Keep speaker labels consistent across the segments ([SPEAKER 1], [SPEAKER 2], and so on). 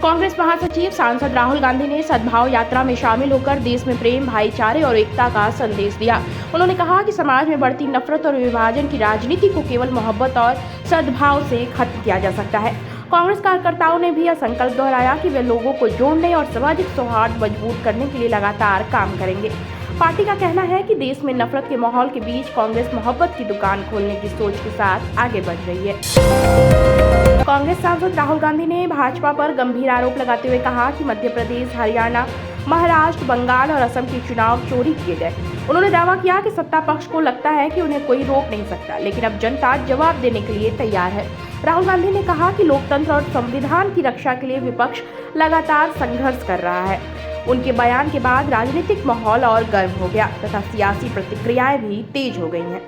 [SPEAKER 1] कांग्रेस महासचिव सांसद राहुल गांधी ने सद्भाव यात्रा में शामिल होकर देश में प्रेम, भाईचारे और एकता का संदेश दिया। उन्होंने कहा कि समाज में बढ़ती नफरत और विभाजन की राजनीति को केवल मोहब्बत और सद्भाव से खत्म किया जा सकता है। कांग्रेस कार्यकर्ताओं ने भी यह संकल्प दोहराया कि वे लोगों को जोड़ने और सामाजिक सौहार्द मजबूत करने के लिए लगातार काम करेंगे। पार्टी का कहना है कि देश में नफरत के माहौल के बीच कांग्रेस मोहब्बत की दुकान खोलने की सोच के साथ आगे बढ़ रही है। कांग्रेस सांसद राहुल गांधी ने भाजपा पर गंभीर आरोप लगाते हुए कहा कि मध्य प्रदेश, हरियाणा, महाराष्ट्र, बंगाल और असम के चुनाव चोरी किए गए। उन्होंने दावा किया कि सत्ता पक्ष को लगता है कि उन्हें कोई रोक नहीं सकता, लेकिन अब जनता जवाब देने के लिए तैयार है। राहुल गांधी ने कहा कि लोकतंत्र और संविधान की रक्षा के लिए विपक्ष लगातार संघर्ष कर रहा है। उनके बयान के बाद राजनीतिक माहौल और गर्म हो गया तथा सियासी प्रतिक्रियाएं भी तेज हो गई हैं।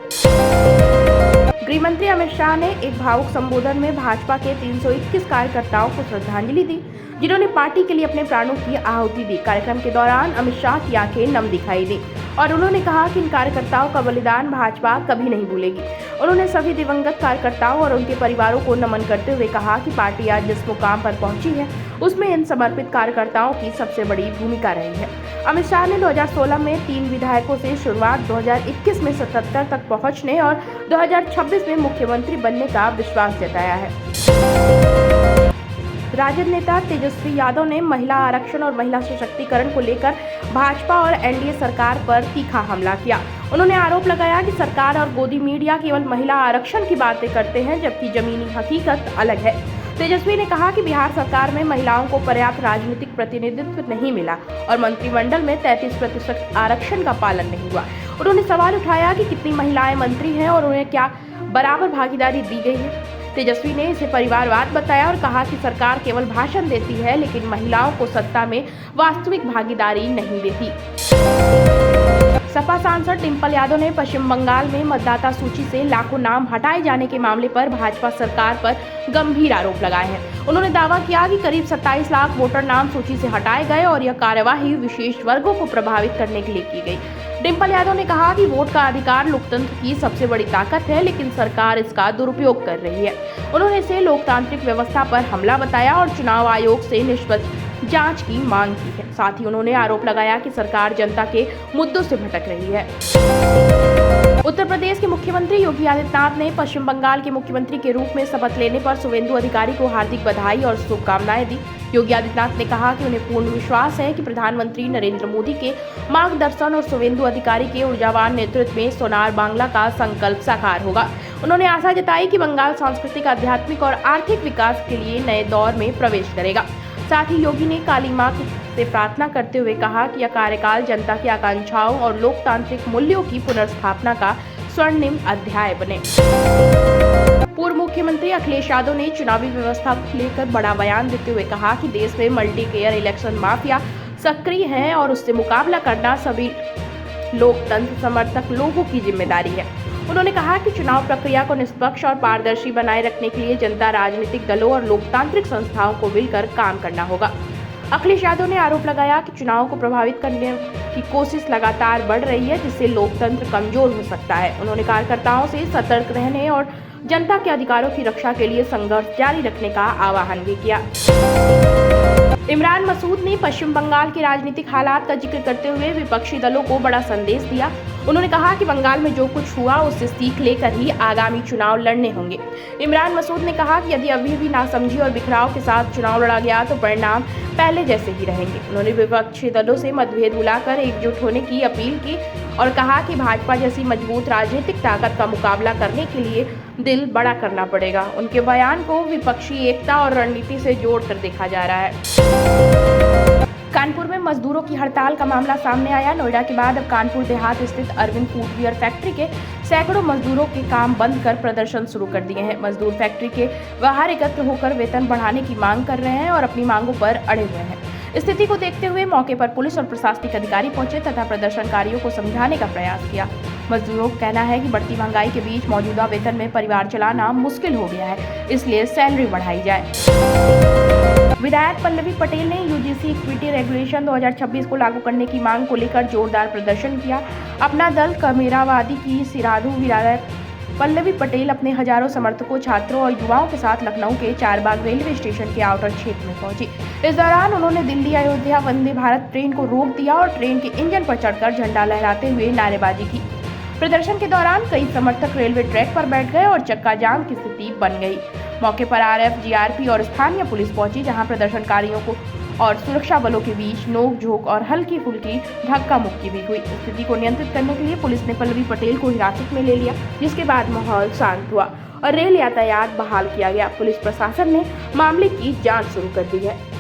[SPEAKER 1] गृह मंत्री अमित शाह ने एक भावुक संबोधन में भाजपा के 321 कार्यकर्ताओं को श्रद्धांजलि दी, जिन्होंने पार्टी के लिए अपने प्राणों की आहुति दी। कार्यक्रम के दौरान अमित शाह की आंखें नम दिखाई दी और उन्होंने कहा कि इन कार्यकर्ताओं का बलिदान भाजपा कभी नहीं भूलेगी। उन्होंने सभी दिवंगत कार्यकर्ताओं और उनके परिवारों को नमन करते हुए कहा कि पार्टी आज जिस मुकाम पर पहुंची है उसमें इन समर्पित कार्यकर्ताओं की सबसे बड़ी भूमिका रही है। अमित शाह ने 2016 में 3 विधायकों से शुरुआत 2021 में 77 तक पहुंचने और 2026 में मुख्यमंत्री बनने का विश्वास जताया है। राजद नेता तेजस्वी यादव ने महिला आरक्षण और महिला सशक्तिकरण को लेकर भाजपा और एनडीए सरकार पर तीखा हमला किया। उन्होंने आरोप लगाया कि सरकार और गोदी मीडिया केवल महिला आरक्षण की बातें करते हैं, जबकि जमीनी हकीकत अलग है। तेजस्वी ने कहा कि बिहार सरकार में महिलाओं को पर्याप्त राजनीतिक प्रतिनिधित्व नहीं मिला और मंत्रिमंडल में 33% आरक्षण का पालन नहीं हुआ। उन्होंने सवाल उठाया कि कितनी महिलाएं मंत्री हैं और उन्हें क्या बराबर भागीदारी दी गई है। तेजस्वी ने इसे परिवारवाद बताया और कहा कि सरकार केवल भाषण देती है, लेकिन महिलाओं को सत्ता में वास्तविक भागीदारी नहीं देती। सपा सांसद डिंपल यादव ने पश्चिम बंगाल में मतदाता सूची से लाखों नाम हटाए जाने के मामले पर भाजपा सरकार पर गंभीर आरोप लगाए हैं। उन्होंने दावा किया कि करीब 27 लाख वोटर नाम सूची से हटाए गए और यह कार्यवाही विशेष वर्गों को प्रभावित करने के लिए की गई। डिंपल यादव ने कहा कि वोट का अधिकार लोकतंत्र की सबसे बड़ी ताकत है, लेकिन सरकार इसका दुरुपयोग कर रही है। उन्होंने इसे लोकतांत्रिक व्यवस्था पर हमला बताया और चुनाव आयोग से निष्पक्ष जांच की मांग की है। साथ ही उन्होंने आरोप लगाया कि सरकार जनता के मुद्दों से भटक रही है। उत्तर प्रदेश के मुख्यमंत्री योगी आदित्यनाथ ने पश्चिम बंगाल के मुख्यमंत्री के रूप में शपथ लेने पर शुवेंदु अधिकारी को हार्दिक बधाई और शुभकामनाएं दी। योगी आदित्यनाथ ने कहा कि उन्हें पूर्ण विश्वास है कि प्रधानमंत्री नरेंद्र मोदी के मार्गदर्शन और शुवेंदु अधिकारी के ऊर्जावान नेतृत्व में सोनार बांग्ला का संकल्प साकार होगा। उन्होंने आशा जताई कि बंगाल सांस्कृतिक, आध्यात्मिक और आर्थिक विकास के लिए नए दौर में प्रवेश करेगा। साथ ही योगी ने काली मां से प्रार्थना करते हुए कहा कि यह कार्यकाल जनता की आकांक्षाओं और लोकतांत्रिक मूल्यों की पुनर्स्थापना का स्वर्णिम अध्याय बने। पूर्व मुख्यमंत्री अखिलेश यादव ने चुनावी व्यवस्था को लेकर बड़ा बयान देते हुए कहा कि देश में मल्टी लेयर इलेक्शन माफिया सक्रिय है और उससे मुकाबला करना सभी लोकतंत्र समर्थक लोगों की जिम्मेदारी है। उन्होंने कहा कि चुनाव प्रक्रिया को निष्पक्ष और पारदर्शी बनाए रखने के लिए जनता, राजनीतिक दलों और लोकतांत्रिक संस्थाओं को मिलकर काम करना होगा। अखिलेश यादव ने आरोप लगाया कि चुनाव को प्रभावित करने की कोशिश लगातार बढ़ रही है, जिससे लोकतंत्र कमजोर हो सकता है। उन्होंने कार्यकर्ताओं से सतर्क रहने और जनता के अधिकारों की रक्षा के लिए संघर्ष जारी रखने का आह्वान भी किया। इमरान मसूद ने पश्चिम बंगाल के राजनीतिक हालात का जिक्र करते हुए विपक्षी दलों को बड़ा संदेश दिया। उन्होंने कहा कि बंगाल में जो कुछ हुआ उससे सीख लेकर ही आगामी चुनाव लड़ने होंगे। इमरान मसूद ने कहा कि यदि अभी भी नासमझी और बिखराव के साथ चुनाव लड़ा गया तो परिणाम पहले जैसे ही रहेंगे। उन्होंने विपक्षी दलों से मतभेद भुलाकर एकजुट होने की अपील की और कहा कि भाजपा जैसी मजबूत राजनीतिक ताकत का मुकाबला करने के लिए दिल बड़ा करना पड़ेगा। उनके बयान को विपक्षी एकता और रणनीति से जोड़कर देखा जा रहा है। कानपुर में मजदूरों की हड़ताल का मामला सामने आया। नोएडा के बाद अब कानपुर देहात स्थित अरविंद फुटवियर फैक्ट्री के सैकड़ों मजदूरों के काम बंद कर प्रदर्शन शुरू कर दिए हैं। मजदूर फैक्ट्री के बाहर एकत्र होकर वेतन बढ़ाने की मांग कर रहे हैं और अपनी मांगों पर अड़े हुए हैं। स्थिति को देखते हुए मौके पर पुलिस और प्रशासनिक अधिकारी पहुंचे तथा प्रदर्शनकारियों को समझाने का प्रयास किया। मजदूरों का कहना है कि बढ़ती महंगाई के बीच मौजूदा वेतन में परिवार चलाना मुश्किल हो गया है, इसलिए सैलरी बढ़ाई जाए। विधायक पल्लवी पटेल ने यूजीसी इक्विटी रेगुलेशन 2026 को लागू करने की मांग को लेकर जोरदार प्रदर्शन किया। अपना दल कमेरावादी की सिराधु विरासत पल्लवी पटेल अपने हजारों समर्थकों, छात्रों और युवाओं के साथ लखनऊ के चारबाग रेलवे स्टेशन के आउटर क्षेत्र में पहुंची। इस दौरान उन्होंने दिल्ली अयोध्या वंदे भारत ट्रेन को रोक दिया और ट्रेन के इंजन पर चढ़कर झंडा लहराते हुए नारेबाजी की। प्रदर्शन के दौरान कई समर्थक रेलवे ट्रैक पर बैठ गए और चक्का जाम की स्थिति बन गई। मौके पर आरएफ, जीआरपी और स्थानीय पुलिस पहुंची, जहां प्रदर्शनकारियों को और सुरक्षा बलों के बीच नोक-झोंक और हल्की फुल्की धक्का मुक्की भी हुई। स्थिति को नियंत्रित करने के लिए पुलिस ने पल्लवी पटेल को हिरासत में ले लिया, जिसके बाद माहौल शांत हुआ और रेल यातायात बहाल किया गया। पुलिस प्रशासन ने मामले की जांच शुरू कर दी है।